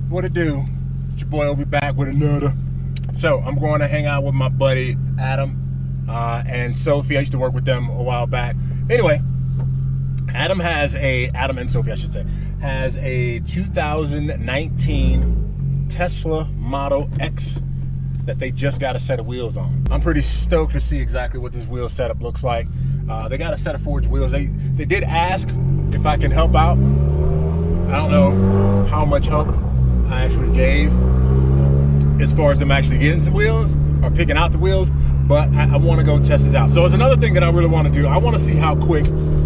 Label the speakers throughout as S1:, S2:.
S1: What it do? It's your boy Ovi back with another. So I'm going to hang out with my buddy Adam and Sophie. I used to work with them a while back. Anyway, Adam and Sophie I should say, has a 2019 Tesla Model X that they just got a set of wheels on. I'm pretty stoked to see exactly what this wheel setup looks like. They got a set of forged wheels. They did ask if I can help out. I don't know how much help I actually gave as far as them actually getting some wheels or picking out the wheels, but I want to go test this out. So it's another thing that I really want to do. I want to see how quick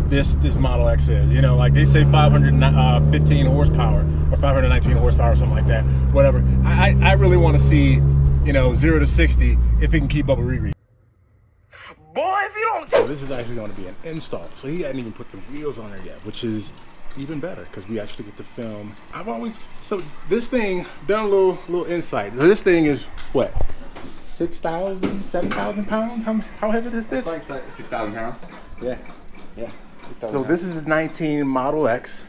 S1: this Model X is. You know, like they say 515 horsepower or 519 horsepower or something like that, whatever. I really want to see, you know, 0 to 60 if it can keep up a Riri. Boy, if you don't. So this is actually going to be an install. So he hadn't even put the wheels on there yet, which is even better because we actually get to film. So this thing, done a little insight. So this thing is what, 6,000, 7,000 pounds? How heavy is this?
S2: It's like 6,000 pounds.
S1: Yeah. So this is the 19 Model X.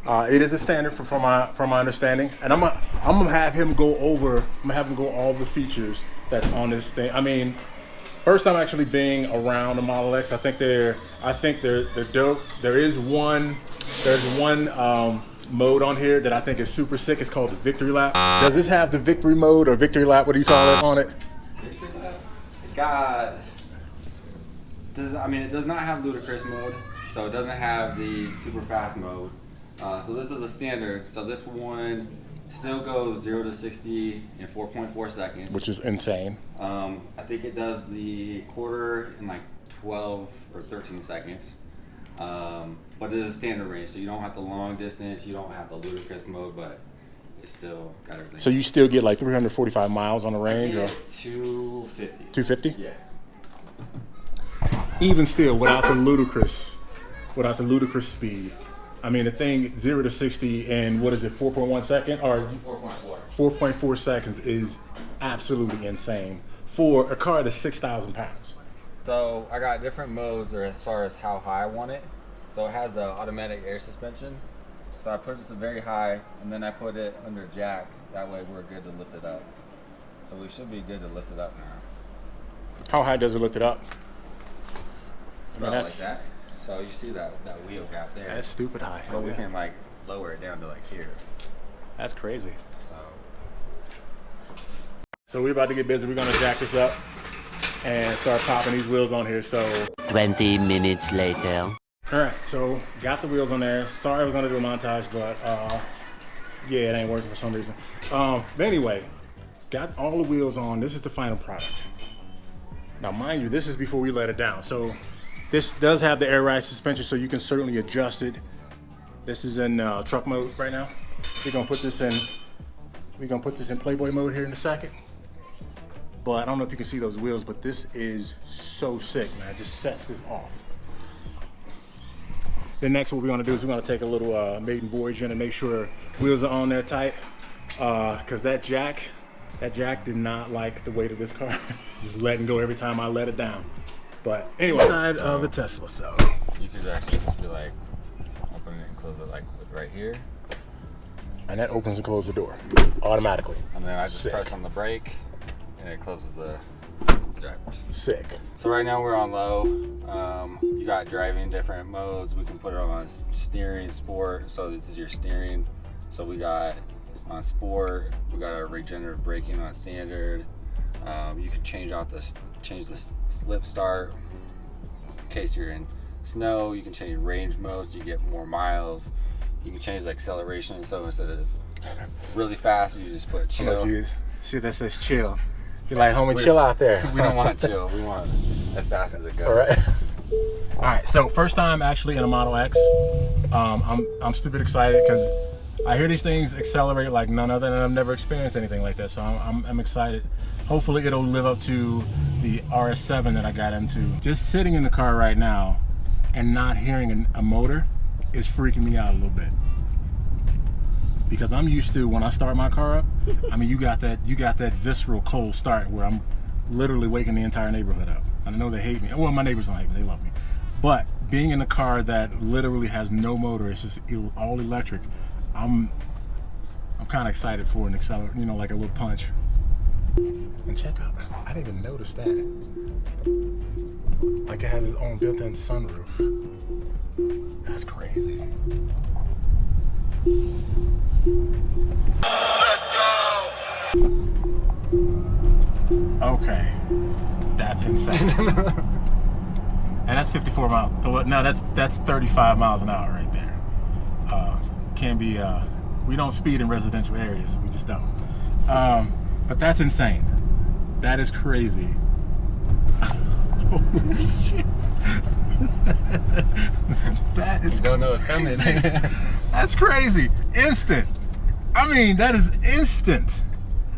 S1: It is a standard from my understanding, and I'm gonna have him go all the features that's on this thing. I mean, first time actually being around the Model X. I think they're dope. There's one mode on here that I think is super sick. It's called the Victory Lap. Does this have the Victory mode or Victory Lap? What do you call it on it?
S2: Victory Lap. It does not have ludicrous mode, so it doesn't have the super fast mode. So this is a standard. So this one still goes 0 to 60 in 4.4 seconds,
S1: which is insane.
S2: I think it does the quarter in like 12 or 13 seconds. But it is a standard range, so you don't have the long distance, you don't have the ludicrous mode, but it's still got everything.
S1: So you still get like 345 miles on the range, or
S2: 250?
S1: 250?
S2: Yeah.
S1: Even still, without the ludicrous speed. I mean, the thing 0 to 60 in, what is it, 4.1 second or 4.4 seconds is absolutely insane for a car that's 6,000 pounds.
S2: So I got different modes, or as far as how high I want it. So it has the automatic air suspension. So I put it to very high, and then I put it under jack. That way we're good to lift it up. So we should be good to lift it up now.
S1: How high does it lift it up?
S2: It's about like that. So you see that wheel gap there.
S1: That's stupid high.
S2: But we can like lower it down to like here.
S1: That's crazy. So we're about to get busy. We're gonna jack this up and start popping these wheels on here. So
S3: 20 minutes later.
S1: All right, so got the wheels on there. Sorry I was gonna do a montage, but yeah, it ain't working for some reason. But anyway, got all the wheels on. This is the final product. Now, mind you, this is before we let it down. So this does have the air ride suspension, so you can certainly adjust it. This is in truck mode right now. We're gonna put this in Playboy mode here in a second. But I don't know if you can see those wheels, but this is so sick, man. It just sets this off. Then next, what we're gonna do is we're gonna take a little maiden voyage in and make sure wheels are on there tight. Cause that jack did not like the weight of this car. Just letting go every time I let it down. But anyway, side of the Tesla, so.
S2: You could actually just be like, open it and close it like right here.
S1: And that opens and closes the door automatically.
S2: And then I just press on the brake and it closes the drivers.
S1: Sick.
S2: So right now we're on low. You got driving different modes. We can put it on steering, sport. So this is your steering. So we got on sport, we got our regenerative braking on standard. You can change the slip start in case you're in snow. You can change range modes so you get more miles. You can change the acceleration, so instead of really fast, you just put chill.
S1: See, that says chill. You're like, homie, chill out there.
S2: We don't want chill. We want as fast as it goes.
S1: All right. All right. So first time actually in a Model X. I'm stupid excited because I hear these things accelerate like none other, and I've never experienced anything like that. So I'm excited. Hopefully it'll live up to the RS7 that I got into. Just sitting in the car right now and not hearing a motor is freaking me out a little bit. Because I'm used to, when I start my car up, I mean, you got that visceral cold start where I'm literally waking the entire neighborhood up. I know they hate me. Well, my neighbors don't hate me, they love me. But being in a car that literally has no motor, it's just all electric, I'm kind of excited for an accelerator, you know, like a little punch. And check out, I didn't even notice that. Like it has its own built-in sunroof. That's crazy. Let's go! Okay, that's insane. And that's 54 miles. No, that's 35 miles an hour right there. Can be. We don't speed in residential areas. We just don't. But that's insane. That is crazy. Holy shit. That is.
S2: You don't know what's coming.
S1: That's crazy. Instant. I mean, that is instant.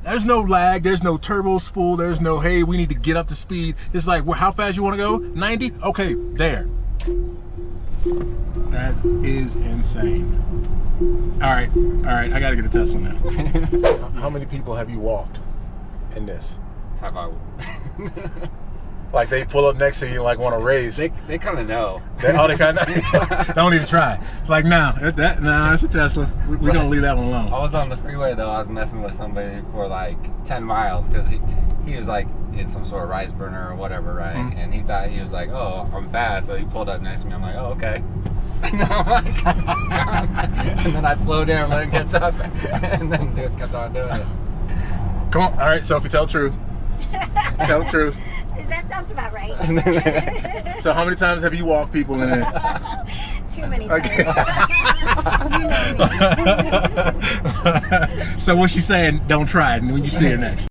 S1: There's no lag. There's no turbo spool. There's no, hey, we need to get up to speed. It's like, well, how fast you want to go? 90? Okay, there. That is insane. All right. I got to get a Tesla now. How many people have you walked in this?
S2: Have I?
S1: Like they pull up next to you, like want to race.
S2: They kind of know.
S1: They kind of don't even try. It's like, nah, it's a Tesla. We're gonna leave that one alone.
S2: I was on the freeway though. I was messing with somebody for like 10 miles because he was like in some sort of rice burner or whatever, right? Mm-hmm. And he thought he was like, oh, I'm fast, so he pulled up next to me. I'm like, oh, okay. And then I'm like, and then I slowed down, let him catch up, and then kept on doing it.
S1: Come on, all right, Sophie, tell the truth. Tell the truth.
S4: That sounds about right.
S1: So how many times have you walked people in it?
S4: Too many times.
S1: Okay. So what's she saying? Don't try it when you see her next.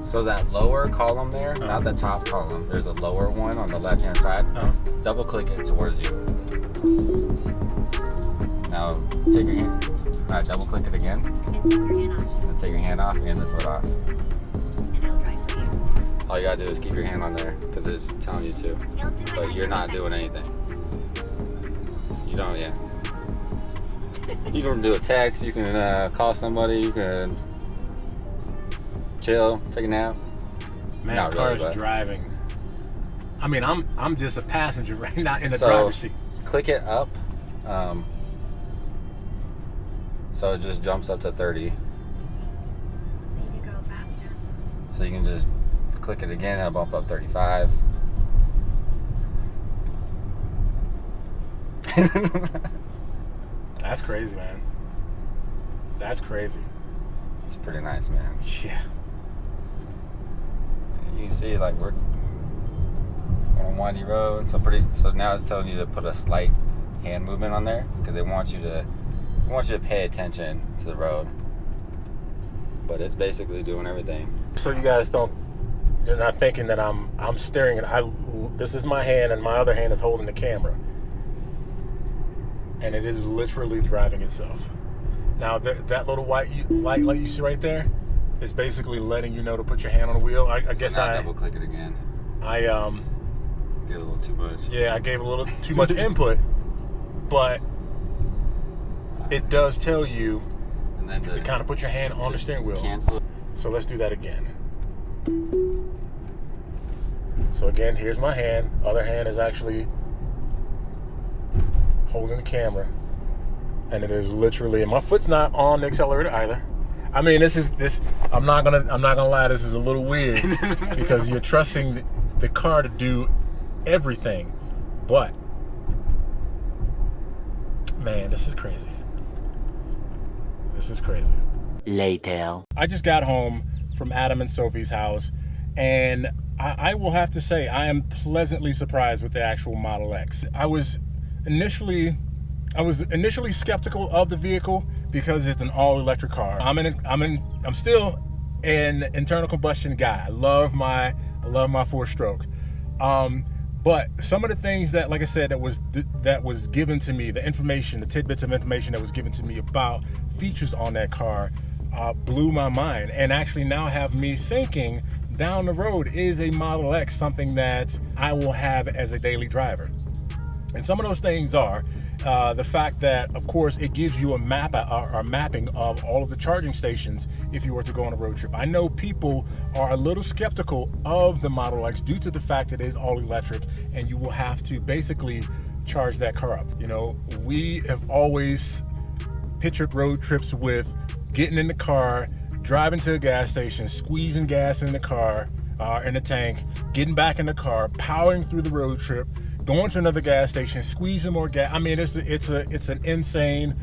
S2: So that lower column there, not the top column, there's a lower one on the left hand side. Double click it towards you. Now take your hand, double click it again. And take your hand off. And take your hand off and the foot off.
S4: And it'll drive for you.
S2: All you gotta do is keep your hand on there because it's telling you to. But you're not doing anything. You don't, yeah. You can do a text, you can call somebody, you can chill, take a nap.
S1: Man,
S2: not
S1: the car's
S2: really,
S1: driving. I mean, I'm just a passenger right now in the driver's seat.
S2: Click it up. So it just jumps up to 30.
S4: So you can go faster.
S2: So you can just click it again, it'll bump up 35.
S1: That's crazy, man. That's crazy.
S2: It's pretty nice, man.
S1: Yeah.
S2: You can see, like, we're on a windy road, so now it's telling you to put a slight hand movement on there because they want you to pay attention to the road. But it's basically doing everything. So
S1: you guys you're not thinking that I'm steering it. This is my hand and my other hand is holding the camera. And it is literally driving itself. Now that little white light you see right there is basically letting you know to put your hand on the wheel. I guess I
S2: double click it again.
S1: I
S2: gave a little too much.
S1: Yeah, I gave a little too much input, but it does tell you
S2: and then
S1: to kind of put your hand on the steering wheel.
S2: Cancel.
S1: So let's do that again. So again, here's my hand. Other hand is actually holding the camera, and it is literally, and my foot's not on the accelerator either. I mean, this. I'm not gonna lie. This is a little weird because you're trusting the car to do everything, but man, this is crazy. This is crazy.
S3: Later.
S1: I just got home from Adam and Sophie's house, and I will have to say I am pleasantly surprised with the actual Model X. I was initially skeptical of the vehicle because it's an all-electric car. I'm still an internal combustion guy. I love my 4-stroke. But some of the things that, like I said, that was given to me, the information, the tidbits of information that was given to me about features on that car blew my mind, and actually now have me thinking down the road, is a Model X something that I will have as a daily driver? And some of those things are the fact that, of course, it gives you a mapping of all of the charging stations if you were to go on a road trip. I know people are a little skeptical of the Model X due to the fact that it is all electric and you will have to basically charge that car up. You know, we have always pictured road trips with getting in the car, driving to a gas station, squeezing gas in the car, in the tank, getting back in the car, powering through the road trip, going to another gas station, squeezing more gas. I mean, it's an insane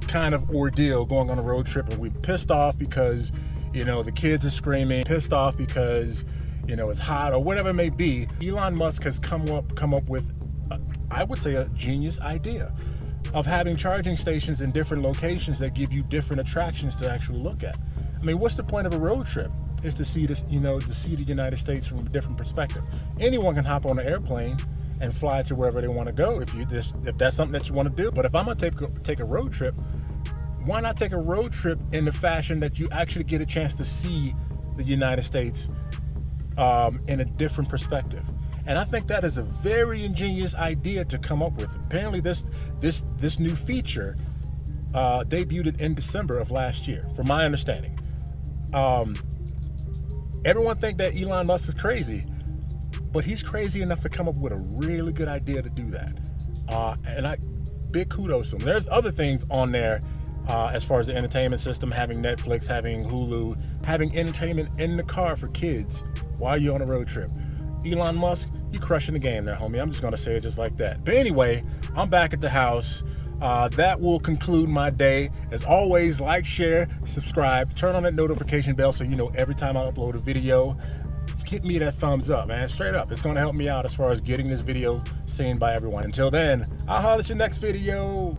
S1: kind of ordeal going on a road trip, and we're pissed off because, you know, the kids are screaming, pissed off because, you know, it's hot or whatever it may be. Elon Musk has come up with, I would say, a genius idea of having charging stations in different locations that give you different attractions to actually look at. I mean, what's the point of a road trip? Is to see this, you know, to see the United States from a different perspective. Anyone can hop on an airplane and fly to wherever they want to go if that's something that you want to do. But if I'm gonna take a road trip, why not take a road trip in the fashion that you actually get a chance to see the United States in a different perspective? And I think that is a very ingenious idea to come up with. Apparently this new feature debuted in December of last year, from my understanding. Everyone think that Elon Musk is crazy, but he's crazy enough to come up with a really good idea to do that. And big kudos to him. There's other things on there as far as the entertainment system, having Netflix, having Hulu, having entertainment in the car for kids while you're on a road trip. Elon Musk, you crushing the game there, homie. I'm just gonna say it just like that. But anyway, I'm back at the house. That will conclude my day. As always, like, share, subscribe, turn on that notification bell so you know every time I upload a video. Hit me that thumbs up, man. Straight up. It's going to help me out as far as getting this video seen by everyone. Until then, I'll holler at your next video.